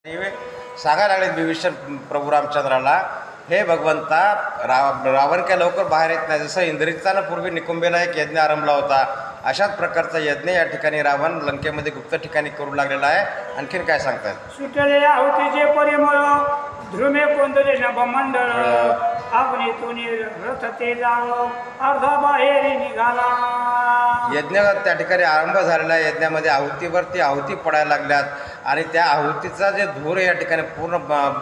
सांगायला लागले विभीषण प्रभू रामचंद्राला, हे भगवंता, रावण काय लवकर बाहेर येत नाही. जसं इंद्रियचानं पूर्वी निकुंभेला एक यज्ञ आरंभला होता, अशाच प्रकारचा यज्ञ या ठिकाणी रावण लंकेमध्ये गुप्त ठिकाणी करू लागलेला आहे. आणखीन काय सांगतात? सुटले आहुतीचे परिमळ, ध्रुमे कोंदले नभमंडळ, अग्नीतून रथ ते जाव, अर्धा बाहेर निघाला. यज्ञ त्या ठिकाणी आरंभ झालेला आहे. यज्ञामध्ये आहुतीवरती आहुती पडायला लागल्यात आणि त्या आहुतीचा जे धूर या ठिकाणी पूर्ण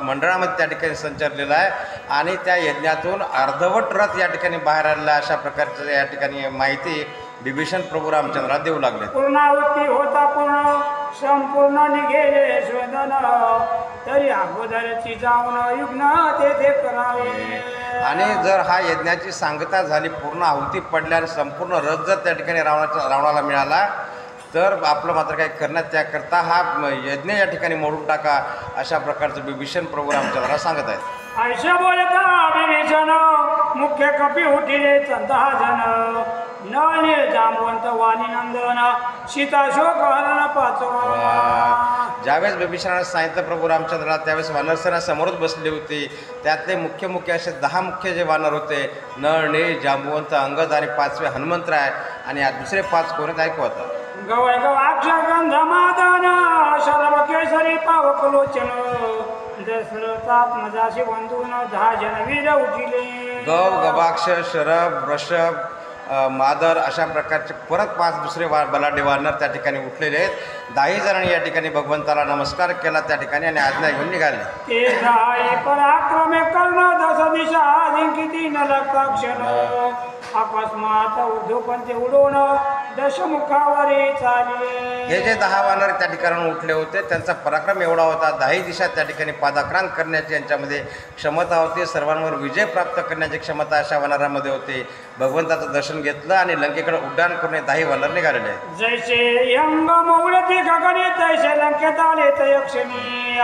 मंडळामध्ये त्या ठिकाणी संचरलेला आहे आणि त्या यज्ञातून अर्धवट रथ या ठिकाणी बाहेर आलेला. अशा प्रकारचं या ठिकाणी माहिती विभीषण प्रभू रामचंद्राला देऊ लागले. पूर्णाहुती होता पूर्ण, संपूर्ण निघेले स्वदन, तरी अगोदरची जाऊन युग्न तेथे करावे. आणि जर हा यज्ञाची सांगता झाली, पूर्ण आहुती पडल्या आणि संपूर्ण रथ जर त्या ठिकाणी रावणाला मिळाला, तर आपलं मात्र काही करण्यात त्याकरता हा यज्ञ या ठिकाणी मोडून टाका, अशा प्रकारचं विभीषण प्रभू रामचंद्राला सांगत आहेत. ऐशा बोलता विभीषण, मुख्य कपी उठिले चंदहा जन, नळने जांबवंत वाणी नंदन, सीता शोक हरण पाचवा. ज्यावेळेस विभीषणाने सांगितलं प्रभू रामचंद्राला, त्यावेळेस वानरसेना समोरच बसली होती. त्यातले मुख्य असे 10 मुख्य जे वानर होते, नळ, नीळ, जांबवंत, अंगद आणि 5वे हनुमंतराय, आणि या दुसरे 5 कोण ऐकू होता. गवय गवाक्ष गंधमादन, शरभ केसरी पावकलोचन, दशरथात्मजाशी बंधून 10 जन वीर उठिले. गव, गवाक्ष, शरभ, वृषभ, मादर अशा प्रकारचे परत 5 दुसरे बलाढ्य वानर त्या ठिकाणी उठलेले आहेत. 10 जणांनी या ठिकाणी भगवंताला नमस्कार केला त्या ठिकाणी आणि आज्ञा घेऊन निघाले. ते जाई पराक्रमे कर्ण, 10 दिशा जिंकिती न लक्षण, अकस्मात ऊर्ध्वपंथी उडवून दशमुखावरी चालले. हे जे 10 वानर त्या ठिकाणी उठले होते, त्यांचा पराक्रम एवढा होता, 10 दिशा त्या ठिकाणी पादाक्रांत करण्याची यांच्यामध्ये क्षमता होती. सर्वांवर विजय प्राप्त करण्याची क्षमता अशा वानरामध्ये होती. भगवंताचं दर्शन घेतलं आणि लंकेकडे उड्डाण करून 10 वानर निघालेले आहेत. जैसे यंग मौळती गगने, तैसे लंकेत आले तयक्षणी,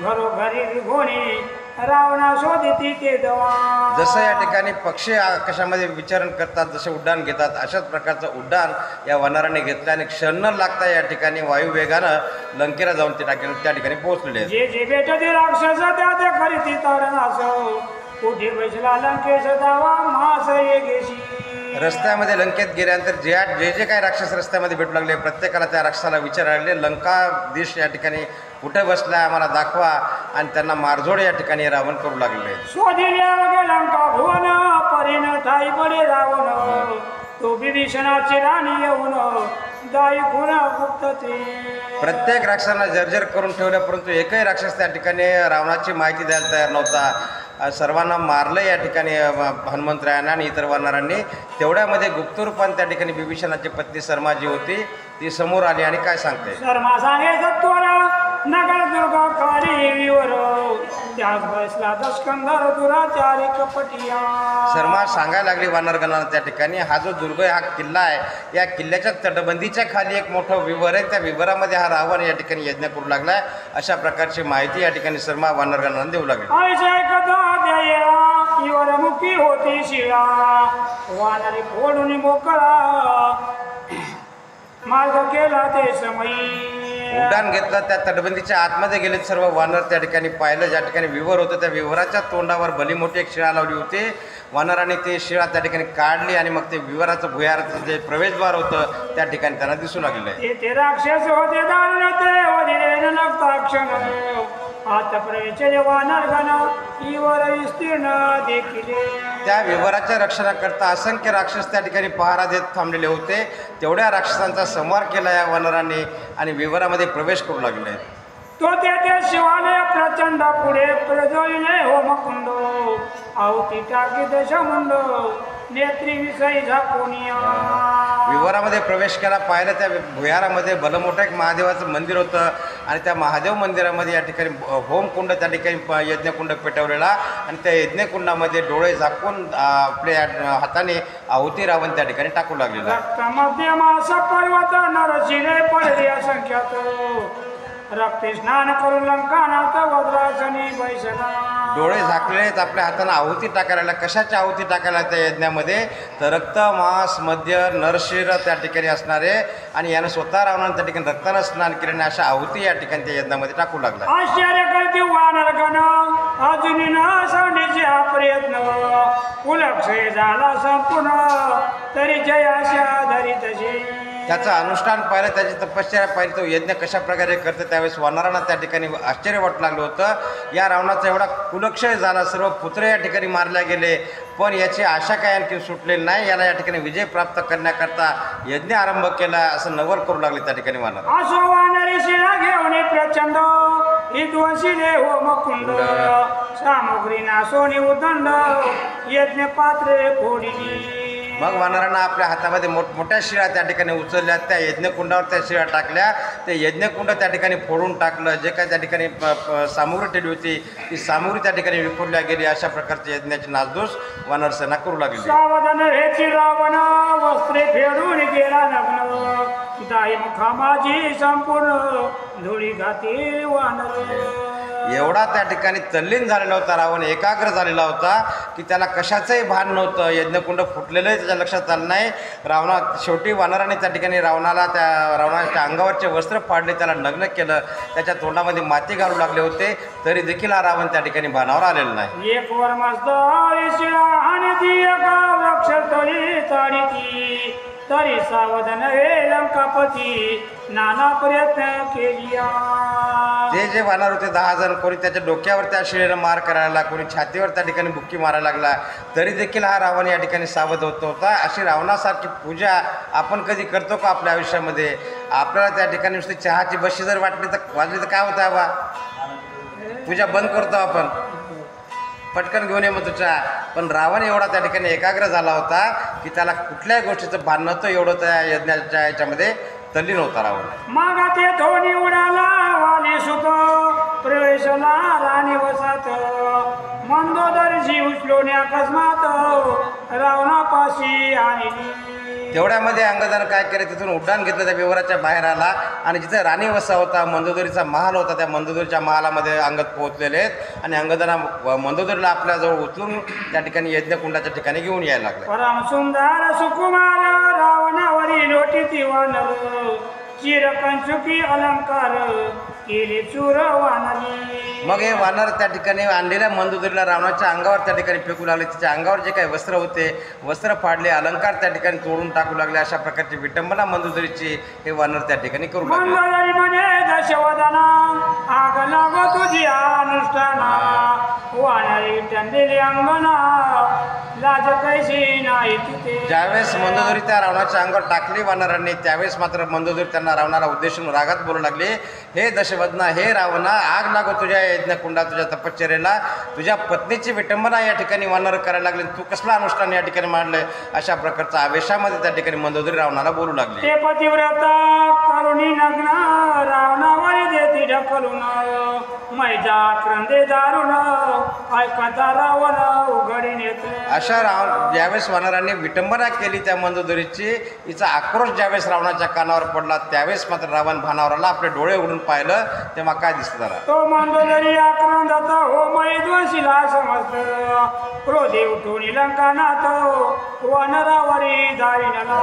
घरोघरी घोणी रावणा शोधिती ते दवा. जसं या ठिकाणी पक्षी आकाशामध्ये विचरण करतात, जसे उड्डाण घेतात, अशाच प्रकारचं उड्डाण या वानरांनी घेतलं आणि क्षण न लागता या ठिकाणी वायुवेगानं लंकेला जाऊन त्या ठिकाणी पोहोचलेले आहेत. जे जे भेटते राक्षस त्या ते खरी ताडनास, कुठे बैसला लंकेश दावा मास येगेशी. रस्त्यामध्ये लंकेत गेल्यानंतर जे काही राक्षस रस्त्यामध्ये भेटू लागले, प्रत्येकाला त्या राक्षसाला विचारले, लंका देश या ठिकाणी कुठे बसला आम्हाला दाखवा, आणि त्यांना मारझोड या ठिकाणी रावण करू लागले. शोधिल्या गे लंका भुवन, परीन ठाई बडे रावण, तो विभीषणाची राणी येऊन दाई गुण गुप्त ते. प्रत्येक राक्षसांना जर्जर करून ठेवलं, परंतु एकही राक्षस त्या ठिकाणी रावणाची माहिती द्यायला तयार नव्हता. सर्वांना मारलं या ठिकाणी हनुमंतरायांना आणि इतर वानरांनी. तेवढ्यामध्ये गुप्त रूपाने त्या ठिकाणी विभीषणाची पत्नी शर्मा जी होती ती समोर आली आणि काय सांगते. शर्मा सांगे सत्वर नगर दुर्गा काळीवर, त्याच बसला दशकंधर दुराचारी कपटिया. शर्मा सांगायला लागली वानरगणाला त्या ठिकाणी, हा जो दुर्ग हा किल्ला आहे, या किल्ल्याच्या तटबंदीच्या खाली एक मोठं विवर आहे, त्या विवरामध्ये हा रावण या ठिकाणी यज्ञ करू लागलाय. अशा प्रकारची माहिती या ठिकाणी शर्मा वानरगणाला देऊ लागली. मुखी होती शिळा, वानरी फोडून मोकळा, मार्ग केला ते समयी. उड्डाण घेतलं, त्या तटबंदीच्या आतमध्ये गेले सर्व वानर. त्या ठिकाणी पाहिलं, ज्या ठिकाणी विवर होतं त्या विवराच्या तोंडावर भली मोठी एक शिळा लावली होती. वानरांनी ते शिळा त्या ठिकाणी काढली आणि मग ते विवराचं भुयाराचं जे प्रवेशद्वार होतं त्या ठिकाणी त्यांना दिसू लागलेलं आहे. ते राक्षस होते दारुणते वधिरे नक्ताक्षण, आता प्रवेशले वानरगण इवर विस्तीर्ण देखिले. त्या विवराच्या रक्षणाकरता असंख्य राक्षस त्या ठिकाणी पहारा देत थांबलेले होते. तेवढ्या राक्षसांचा संहार केला या वानरांनी आणि विवरामध्ये प्रवेश करू लागले. तो तेथे शिवाने प्रचंड पुढे प्रज्वलिले होमकुंड, आहुती टाकी दशमुंड, नेत्री विषयी झाकोनिया. विवरामध्ये प्रवेश केला, पाहिलं त्या भुयारामध्ये भलमोठं एक महादेवाचं मंदिर होतं आणि त्या महादेव मंदिरामध्ये या ठिकाणी होमकुंड त्या ठिकाणी यज्ञकुंड पेटवलेला आणि त्या यज्ञकुंडामध्ये डोळे झाकून आपल्या हाताने आहुती रावण त्या ठिकाणी टाकू लागलेला. मध्यमास पर्वत नरशिरे पडले असंख्यात, रक्ते स्नान करून लंकानाथ वज्रासनी बैसला. डोळे झाकलेले आहेत, आपल्या हातानं आहुती टाकायला लागल्या. कशाची आहुती टाकायला त्या यज्ञामध्ये? तर रक्त, मांस, मद्य, नरशिर त्या ठिकाणी असणारे, आणि यानं स्वतः रावणानं त्या ठिकाणी रक्तानं स्नान केल्याने अशा आहुती या ठिकाणी त्या यज्ञामध्ये टाकू लागला. आश्चर्य करते वानरगण अजूनही न सांडीचे हा प्रयत्न कुलक्षय झाला संपूर्ण तरी जय आशा धरी तशी. त्याचं अनुष्ठान पाहिलं, त्याची तपश्चर्या पाहिली, तो यज्ञ कशा प्रकारे करते. त्यावेळेस वानरांना त्या ठिकाणी आश्चर्य वाटू लागलं होतं. या रावणाचा एवढा कुलक्षय झाला, सर्व पुत्र या ठिकाणी मारले गेले, पण याची आशा काय आणखी सुटलेली नाही. याला या ठिकाणी विजय प्राप्त करण्याकरता यज्ञ आरंभ केला असं नवल करू लागले त्या ठिकाणी वानर. असो वानरी शिळा घेऊन प्रचंड विध्वंसिले हो मकुंड सामुग्री नासोनी उदंड यज्ञ पात्रे फोडली. मग वानरांना आपल्या हातामध्ये मोठमोठ्या शिळा त्या ठिकाणी उचलल्या, त्या यज्ञकुंडावर त्या शिळा टाकल्या. ते यज्ञकुंड त्या ठिकाणी फोडून टाकलं. जे काय त्या ठिकाणी सामुग्री ठेवली होती ती सामुग्री त्या ठिकाणी विखुरल्या गेली. अशा प्रकारचे यज्ञाची नासधूस वानरसेना करू लागली. सावधान रेची रावण वस्त्रे फेडून गेला नग्न दाई मुखामाजी संपूर्ण धुळी घाती वानर. एवढा त्या ठिकाणी तल्लीन झालेला होता रावण, एकाग्र झालेला होता की त्याला कशाचंही भान नव्हतं. यज्ञकुंड फुटलेलंही त्याच्या लक्षात आलं नाही. शेवटी वानराने त्या ठिकाणी रावणाच्या अंगावरचे वस्त्र फाडले, त्याला नग्न केलं, त्याच्या तोंडामध्ये माती घालू लागले होते, तरी देखील हा रावण त्या ठिकाणी भानावर आलेला नाही. एक वर मस्त आणि ती एका वृक्ष तरी सावधान हे लंकापती नाना प्रयत्न केलिया. जे वानर होते 10 जण, कोणी त्याच्या डोक्यावर त्या शिळेनं मार करायला लागला, कोणी छातीवर त्या ठिकाणी बुक्की मारायला लागला, तरी देखील हा रावण या ठिकाणी सावध होता. अशी रावणासारखी पूजा आपण कधी करतो का आपल्या आयुष्यामध्ये? आपल्याला त्या ठिकाणी नुसती चहाची बशी जर वाजली तर काय होतं बा? पूजा बंद करतो आपण, पटकन घेऊन ये मग तुझ्या. पण रावण एवढा त्या ठिकाणी एकाग्र झाला होता की त्याला कुठल्याही गोष्टीचं भान नव्हतं. एवढं त्या यज्ञाच्या याच्यामध्ये तल्लीन होता रावण. मागा ते धोनी उडाला वाली सुत प्रवेशला राणी वसात मंदोदरजी उचलोने अकस्मात रावणापाशी आणली. तेवढ्यामध्ये अंगदानं काय केलं, तिथून उड्डाण घेतलं, त्या विवराच्या बाहेर आला आणि जिथे राणी वसा होता, मंदोदरीचा महाल होता, त्या मंदोदरीच्या महालामध्ये अंगद पोहोचलेले आहेत आणि अंगदाना मंदोदरीला आपल्याजवळ उचलून त्या ठिकाणी यज्ञकुंडाच्या ठिकाणी घेऊन यायला लागले. परम सुंदर सुकुमार रावणावरी लोटी वानर चिरकंचुकी अलंकार केले चूर वानरी. मग हे वानर त्या ठिकाणी आणलेल्या मंदोदरीला रावणाच्या अंगावर त्या ठिकाणी फेकू लागले. तिच्या अंगावर जे काही वस्त्र होते, वस्त्र फाडले, अलंकार त्या ठिकाणी तोडून टाकू लागले. अशा प्रकारची विटंबना मंदोदरीची हे वानर त्या ठिकाणी करू लागले. म्हणे दशवदना आग लागो तुझी अनुष्ठाना वानरी टंदिली अंगना लाज कैसी नाही तिथे. ज्यावेळेस मंदोदरी त्या रावणाच्या अंगावर टाकली वानरांनी, त्यावेळेस मात्र मंदोदरी त्यांना रावणाला उद्देशून रागात बोलू लागले, हे दशवदना, हे रावणा, आग लागो तुझ्या यज्ञकुंडा, तुझ्या तपश्चर्याला. तुझ्या पत्नीची विटंबना या ठिकाणी वानर करायला लागले, तू कसला अनुष्ठान या ठिकाणी मांडलंय? अशा प्रकारचा आवेशामध्ये त्या ठिकाणी मंदोदरी रावणाला बोलू लागली. ते पतिव्रता करुणी नग्न रावणावर देती ढकलून मैजा क्रंदे दारुण ऐकता रावण उघडी नेते. अशा ज्यावेळेस वानरांनी विटंबना केली त्या मंदोदरीची, हिचा आक्रोश ज्यावेळेस रावणाच्या कानावर पडला, त्यावेळेस मात्र रावण भानावर आला. आपले डोळे उघडून पाहिलं तेव्हा काय दिसत झाला? तो मंदोदरी आक्रंदत हो मैद्वशीला समजत क्रोधे उठून लंकानात वानरावरी दारिणला.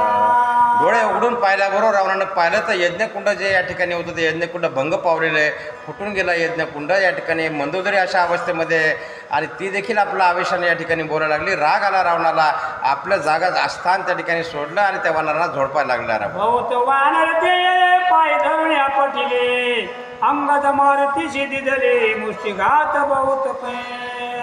डोळे उघडून पाहिल्याबरोबर रावणानं पाहिलं तर यज्ञकुंड जे या ठिकाणी होतं ते यज्ञकुंड भंग पावलेलं आहे, फुटून गेला यज्ञकुंड. या ठिकाणी मंदोदरी अशा अवस्थेमध्ये आणि ती देखील आपल्या आवेशाने या ठिकाणी बोलायला लागली. राग आला रावणाला, आपल्या जागा स्थान त्या ठिकाणी सोडलं आणि त्या वानरांना झोडपायला लागला. बहुत वानर ते पाय धरून पटिले अंगद मारुतीशी दिदले मुष्टिघात बहुत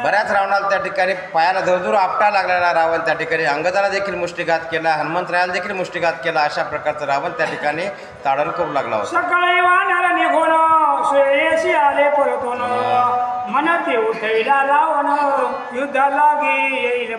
बऱ्याच रावणाला त्या ठिकाणी पायाला धरधूर आपटा लागलेला रावण त्या ठिकाणी अंगदाला देखील मुष्टिघात केला, हनुमंतरायाला देखील मुष्टिघात केला. अशा प्रकारचं रावण त्या ठिकाणी ताडण करू लागला होता. सकाळी वानर निघून श्रेयसी आले परतून मनते उठविला रावण युद्ध लागी येईल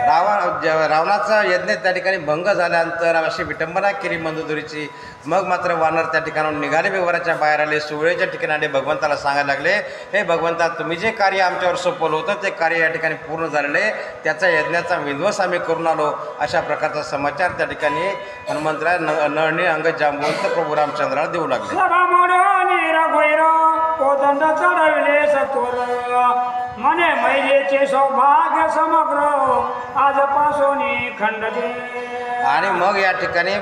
रावणाचा यज्ञ त्या ठिकाणी भंग झाल्यानंतर अशी विटंबना केली मंदोदरीची. मग मात्र वानर त्या ठिकाणाहून निघाले, विवराच्या बाहेर आले, सुवेळेच्या ठिकाणी आले, भगवंताला सांगायला लागले, हे भगवंता, तुम्ही जे कार्य आमच्यावर सोपवलं होतं ते कार्य या ठिकाणी पूर्ण झालेले, त्याचा यज्ञाचा विध्वंस आम्ही करून आलो. अशा प्रकारचा समाचार त्या ठिकाणी हनुमंतराय नळणी अंगद जांबवंत प्रभू रामचंद्राला देऊ लागले. कोदंड चढविले सत्वर म्हणे महिलेचे सौभाग्य समग्र आजपासून खंड दे. आणि मग या ठिकाणी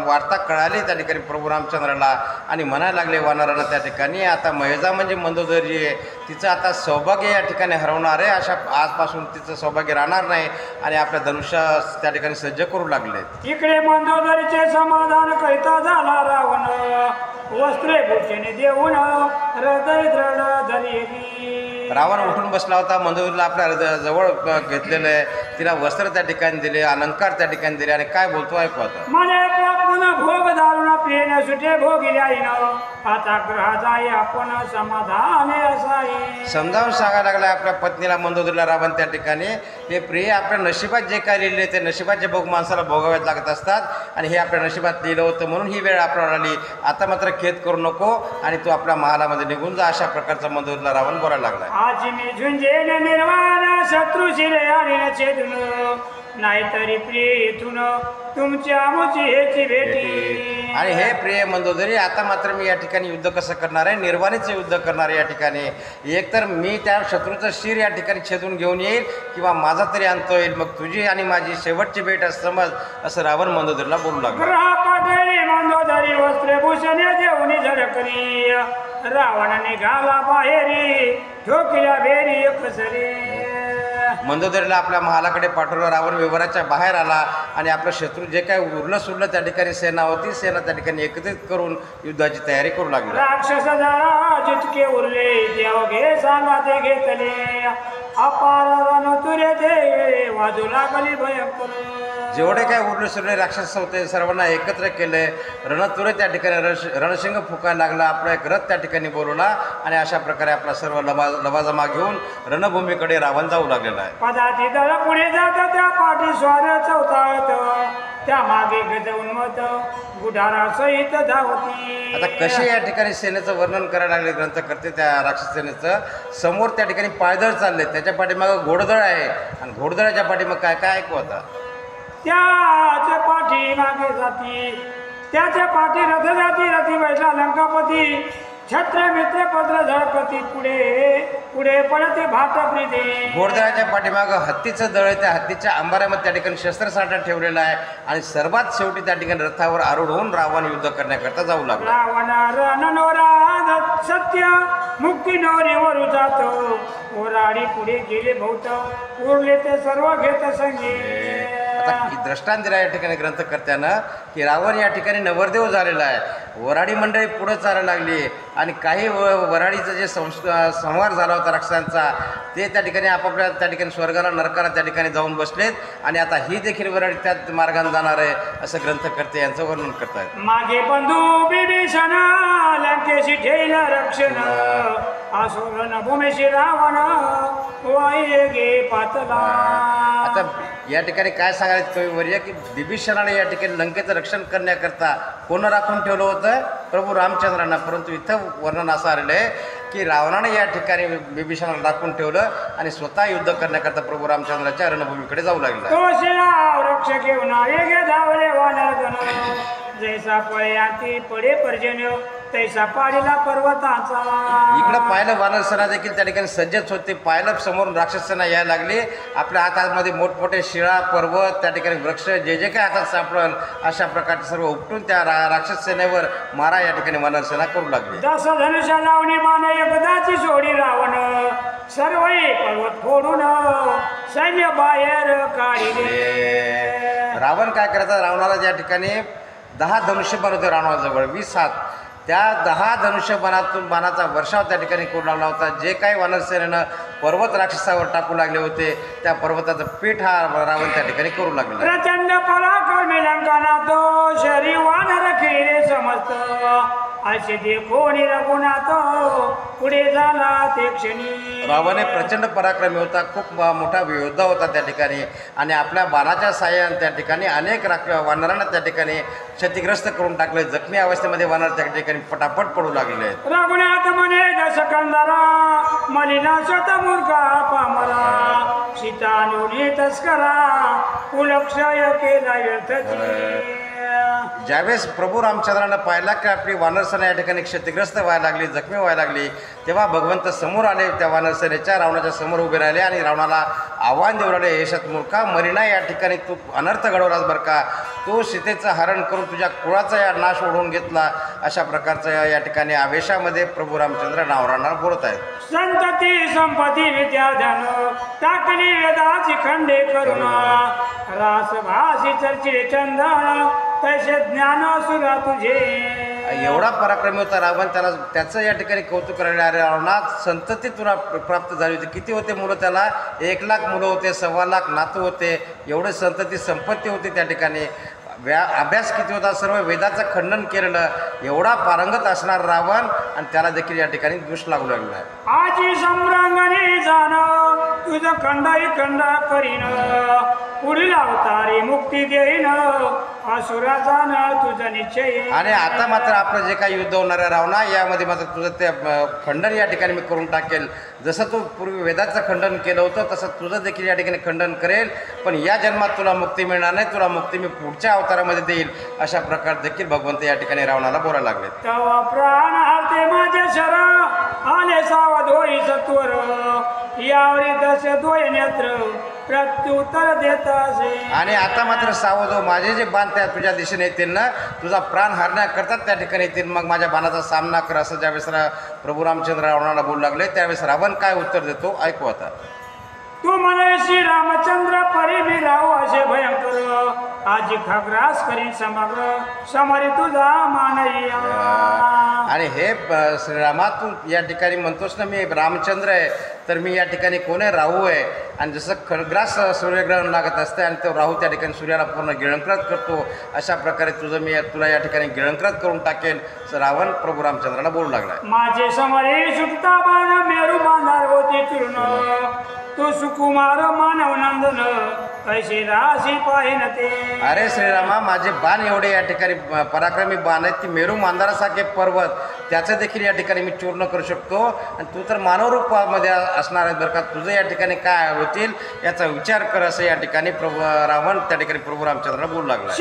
वार्ता कळाली त्या ठिकाणी प्रभू रामचंद्राला आणि म्हणायला लागले वानरांना त्या ठिकाणी आता महेजा म्हणजे मंदोदरी आहे, तिचं आता सौभाग्य या ठिकाणी हरवणार आहे, अशा आजपासून तिचं सौभाग्य राहणार नाही आणि आपल्या धनुष्य त्या ठिकाणी सज्ज करू लागले. इकडे मंदोदरीचे समाधान करिता झाला रावण, वस्त्रे भूषणे देऊन हृदय दृढ धरली. रावण उठून बसला होता, मंदोदरीला आपल्या जवळ घेतलेलं आहे, तिला वस्त्र त्या ठिकाणी दिले, अलंकार त्या ठिकाणी दिले आणि काय बोलतो ऐकू आता. मने प्राप्त भोग दारुण प्रियन सुटे भोगिले आता ग्रह जाई आपण समाधाने असाई. समजावून सांगायला लागला आपल्या पत्नीला मंदोदरीला रावण त्या ठिकाणी, हे प्रिय आपल्या नशिबात जे काय लिहिले ते नशिबाचे भोग माणसाला भोगावेच लागत असतात आणि हे आपल्या नशिबात लिहिलं होतं म्हणून ही वेळ आपल्याला आली, आता मात्र खेद करू नको आणि तू आपल्या महालामध्ये निघून जा, अशा प्रकारचा मंदोदरीला रावण बोलायला लागला. आज मी झुंजेन निर्वाण शत्रू शिरे आणि छेदून नाहीतरी प्रिय इथून तुमच्या मुची हेची भेटी. आणि हे प्रिय मंदोदरी आता मात्र मी या ठिकाणी युद्ध कसं करणार आहे, निर्वाणीचं युद्ध करणार आहे या ठिकाणी. एकतर मी त्या शत्रूचं शिर या ठिकाणी छेदून घेऊन येईल किंवा माझा तरी अंत होईल, मग तुझी आणि माझी शेवटची भेट असं समज, असं रावण मंदोदरीला बोलू लागला. ग्रह पाठवली मंदोदरी वस्त्रभूषणे देऊन झडकली, रावण निघाला बाहेरी ठोकिल्या बेरी एकसरी. मंदोदरीला आपल्या महालाकडे पाठवलं, रावण विवराच्या बाहेर आला आणि आपलं शत्रू जे काय उरलं सुरलं त्या ठिकाणी सेना होती, सेना त्या ठिकाणी एकत्रित करून युद्धाची तयारी करू लागली. राक्षस जितके उरले देव घे सांगा ते घेतले, अपार रण तुरे ते वाजू लागली भयंकर. जेवढे काय उरले सुरले राक्षस होते सर्वांना एकत्र केले, रणतुरे त्या ठिकाणी रणशिंग फुकायला लागला, आपला एक रथ त्या ठिकाणी बोलवला आणि अशा प्रकारे आपला सर्व लवाजमा घेऊन रणभूमीकडे रावण जाऊ लागलेला आहे. पदाती दळ पुढे जात त्या पाठी स्वार चौथाळत, त्या मागे गजवून मत गुढारा सहित धावती. आता कसे या ठिकाणी सेनेचं वर्णन करायला लागले ग्रंथकर्ते, त्या राक्षस सेनेचं समोर त्या ठिकाणी पायदळ चालले, त्याच्या पाठीमागं घोडदळ आहे आणि घोडदळाच्या पाठीमाग काय काय ऐकू आता. त्याच्या पाठी मागे जाती, त्याच्या पाठी रथ जाती, रथी बैठला लंकापती, छत्र मित्र पत्र झळपती, पुढे पुढे पडते भाट प्रीती. घोडदळाच्या पाठीमागं हत्तीचं दळ आहे, त्या हत्तीच्या अंबाऱ्यामध्ये त्या ठिकाणी शस्त्रसाठा ठेवलेला आहे आणि सर्वात शेवटी त्या ठिकाणी रथावर आरूढ होऊन रावण युद्ध करण्याकरता जाऊ लागला. रावण रणनोरा सत्य मुक्ती नवरीवर जातो, ओराडी पुढे गेले बहुत, उरले ते सर्व घेत संगी. आता दृष्टांत दिला या ठिकाणी ग्रंथकर्त्यानं की रावण या ठिकाणी नवरदेव झालेला आहे, वराडी मंडळी पुढे चालायला लागली आणि काही वराडीचा जे संहार झाला होता राक्षसांचा, ते त्या ठिकाणी आपापल्या त्या ठिकाणी स्वर्गाला नरकाला त्या ठिकाणी जाऊन बसलेत आणि आता ही देखील वराडी त्याच मार्गाने जाणार आहे, असं ग्रंथकर्ते यांचं वर्णन करतात. मागे बंधू बिभीषण लंकेशी ठेल रक्षण, असुरन भूमीशी रावण वाई गे पातला. आता या ठिकाणी काय सांगायचं कविवर्य की बिभीषणाने या ठिकाणी लंकेचं रक्षण करण्याकरता कोण राखून ठेवलं होतं, प्रभू रामचंद्रांना. परंतु इथं वर्णन असं आलेलं आहे की रावणाने या ठिकाणी बिभीषणाला राखून ठेवलं आणि स्वतः युद्ध करण्याकरता प्रभू रामचंद्राच्या रणभूमीकडे जाऊ लागला. वृक्ष घेऊन वेगे धावले वानरगण, जैसा पळयाती पडे पर्जन्य तैसा पाडीला पर्वताचा. इकडं पाहिलं वानरसेना देखील त्या ठिकाणी सज्जच होते, पाहिलं समोरून राक्षसेना यायला लागली, आपल्या हातामध्ये मोठमोठे शिळा पर्वत त्या ठिकाणी वृक्ष जे जे काही हातात सापडल अशा प्रकारचे सर्व उपटून त्या राक्षस सेनेवर मारा या ठिकाणी वानरसेना करू लागली. दस धनुष्य लावणी मान एकदाची सोडी रावण, सर्व पर्वत फोडून सैन्य बाहेर काढले. रावण काय करायचा, रावणाला या ठिकाणी 10 धनुष्यबाण होते रावणाजवळ, 20 हात, त्या 10 धनुष्यबाणातून बाणाचा वर्षाव त्या ठिकाणी करू लागला होता. जे काही वानरसेनेनं पर्वत राक्षसावर टाकू लागले होते त्या पर्वताचं पीठ हा रावण त्या ठिकाणी करू लागला. प्रचंड पराक्रमी लंकाना तो शरी वानर खेळे समजत, असे देखोनी रघुनाथ पुढे झाला ते क्षणी. रावण हे प्रचंड पराक्रमी होता, खूप मोठा योद्धा होता त्या ठिकाणी आणि आपल्या बाणाच्या साह्याने त्या ठिकाणी अनेक वानरांना त्या ठिकाणी क्षतिग्रस्त करून टाकले. जखमी अवस्थेमध्ये वानर त्या ठिकाणी पटापट पडू लागले. रघुनाथ म्हणे दशकंदरा, मलिना स्वत मूर्खा पामरा, सीता नुनी तस्करा, कुलक्षय केला व्यर्थची. ज्यावेळेस प्रभू रामचंद्रानं पाहिला की आपली वानरसेना या ठिकाणी क्षतिग्रस्त व्हायला लागली, जखमी व्हायला लागली, तेव्हा भगवंत समोर आले, त्या वानरसेनेच्या रावणाच्या समोर उभे राहिले आणि रावणाला आव्हान देऊ लागले, येशात मूर्खा मरीना, या ठिकाणी तू अनर्थ घडवलास बरं का, तू सीतेचं हरण करून तुझ्या कुळाचा या नाश ओढवून घेतला. अशा प्रकारचं या ठिकाणी आवेशामध्ये प्रभू रामचंद्र रावणाला बोलत आहेत. संतती संपत्ती विद्याधन टाकली वेदाची खंडे करून रास भासी चर्चिले चंदन तैसे ज्ञान सुरा तुझे. एवढा पराक्रमी होता रावण, त्याला त्याचं या ठिकाणी कौतुक करायला. अरे रावणा, संतती तुला प्राप्त झाली होती. किती होते मुलं त्याला? 1,00,000 मुलं होते, 1,25,000 नातू होते, एवढे संतती संपत्ती होती त्या ठिकाणी. अभ्यास किती होता? सर्व वेदाचं खंडन केलेलं. एवढा पारंगत असणार रावण, आणि त्याला देखील या ठिकाणी दोष लागू लागला आहे. आजी सम्रांगणी जाण तुझं खंडाई खंड करीन पुढील अवतारी मुक्ती देईन असुराचा न तुझं निश्चय. आणि आता मात्र आपलं जे काही युद्ध होणार आहे रावणा, यामध्ये मात्र तुझं ते खंडन या ठिकाणी मी करून टाकेल. जसं तू पूर्वी वेदाचं खंडन केलं होतं तसं तुझं देखील या ठिकाणी खंडन करेल. पण या जन्मात तुला मुक्ती मिळणार नाही, तुला मुक्ती मी पुढच्या अवतारामध्ये देईल. अशा प्रकार देखील भगवंत या ठिकाणी रावणाला बोलायला लागले. तवा प्राण हाते माझे शर आले सावध होई सत्वर यावरी दश दोय नेत्र प्रत्युत्तर देत असे. आणि आता मात्र सावध हो, माझे जे बाण त्या तुझ्या दिशेने येतील ना, तुझा प्राण हरण्याकरता त्या ठिकाणी येतील. मग माझ्या बाणाचा सामना कर. असं ज्यावेळेस प्रभू रामचंद्र रावणाला बोलू लागले, त्यावेळेस रावण काय उत्तर देतो ऐकू आता. तू म्हणे श्री रामचंद्र परी मी राहू असे भयंकर आजी खग्रास करीन समग्र समरी तुझा मानैया. आणि हे श्रीरामा, तू या ठिकाणी म्हणतोस ना मी रामचंद्र आहे, तर मी या ठिकाणी कोण आहे? राहू आहे. आणि जसं खग्रास सूर्यग्रहण लागत असते आणि तो राहू त्या ठिकाणी सूर्याला पूर्ण गिळंकृत करतो, अशा प्रकारे तुला या ठिकाणी गिळंकृत करून टाकेल. रावण प्रभू रामचंद्राला बोलू लागला. माझे समरी सुटता बाण मेरू बांधार होती चूर्ण तू सुकुमार मानव नंदन कैसे राशी पाहिन ते. अरे श्रीरामा, माझे बाण एवढे या ठिकाणी पराक्रमी बाण आहेत की मेरू मांदारासारखे पर्वत त्याचं देखील या ठिकाणी मी चूर्ण करू शकतो. आणि तू तर मानव रूपामध्ये असणार आहे बरं का. तुझं या ठिकाणी काय होतील याचा विचार कर, असं या ठिकाणी रावण त्या ठिकाणी प्रभू रामचंद्राला बोलू लागला.